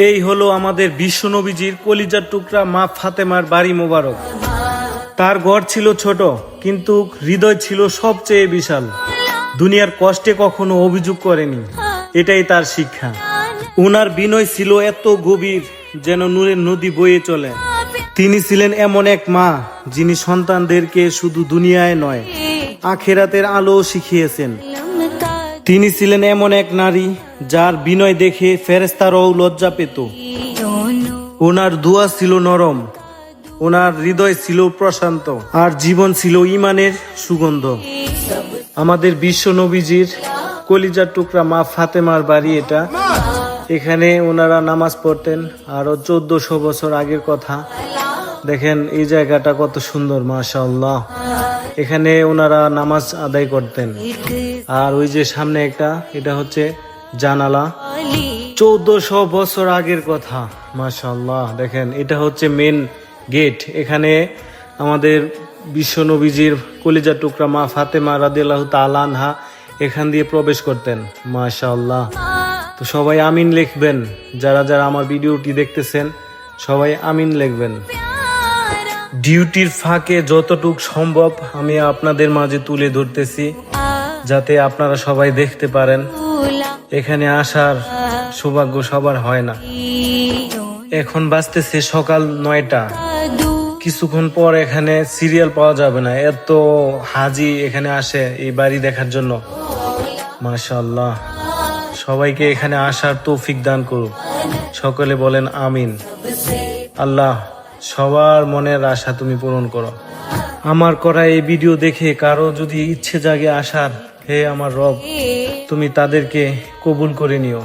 এই হলো আমাদের বিশ্বনবীজির কলিজার টুকরা মা ফাতেমার বাড়ি মোবারক। তার ঘর ছিল ছোট, কিন্তু হৃদয় ছিল সবচেয়ে বিশাল। দুনিয়ার কষ্টে কখনো অভিযোগ করেনি, এটাই তার শিক্ষা। উনার বিনয় ছিল এত গভীর, যেন নূরের নদী বয়ে চলে। তিনি ছিলেন এমন এক মা, যিনি সন্তানদেরকে শুধু দুনিয়ায় নয়, আখিরাতের আলো শিখিয়েছেন। তিনি ছিলেন এমন এক নারী, যার বিনয় দেখে ফেরেশতারাও লজ্জা পেত। ওনার দোয়া ছিল নরম, ওনার হৃদয় ছিল প্রশান্ত, আর জীবন ছিল ঈমানের সুগন্ধ। আমাদের বিশ্ব নবীজির কলিজার টুকরা মা ফাতেমার বাড়ি এটা। এখানে ওনারা নামাজ পড়তেন, আরো 1400 বছর আগের কথা। দেখেন এই জায়গাটা কত সুন্দর, মাশাআল্লাহ। এখানে ওনারা নামাজ আদায় করতেন। আর ওই যে সামনে একটা, এটা হচ্ছে জানালা। 1400 বছর আগের কথা, মাশাআল্লাহ। দেখেন এটা হচ্ছে মেন গেট। এখানে আমাদের বিশ্ব নবীজির কলিজার টুকরা মা ফাতেমা রাদিয়াল্লাহু তাআলা আনহা এখান দিয়ে প্রবেশ করতেন, মাশাআল্লাহ। তো সবাই আমিন লিখবেন, যারা যারা আমার ভিডিওটি দেখতেছেন সবাই আমিন লিখবেন। ডিউটির ফাঁকে যতটুক সম্ভব আমি আপনাদের মাঝে তুলে ধরতেছি, যাতে আপনারা সবাই দেখতে পারেন। এখানে আসার সৌভাগ্য সবার হয় না। এখন বাজতেছে সকাল 9টা। কিছুক্ষণ পর এখানে সিরিয়াল পাওয়া যাবে না, এত হাজি এখানে আসে এই বাড়ি দেখার জন্য। মাশাআল্লাহ, সবাইকে এখানে আসার তৌফিক দান করুক। সকলে বলেন আমিন। আল্লাহ সবার মনের আশা তুমি পূরণ করো। আমার করা এই ভিডিও দেখে কারো যদি ইচ্ছে জাগে আসার, হে আমার রব, তুমি তাদেরকে কবুল করে নিও।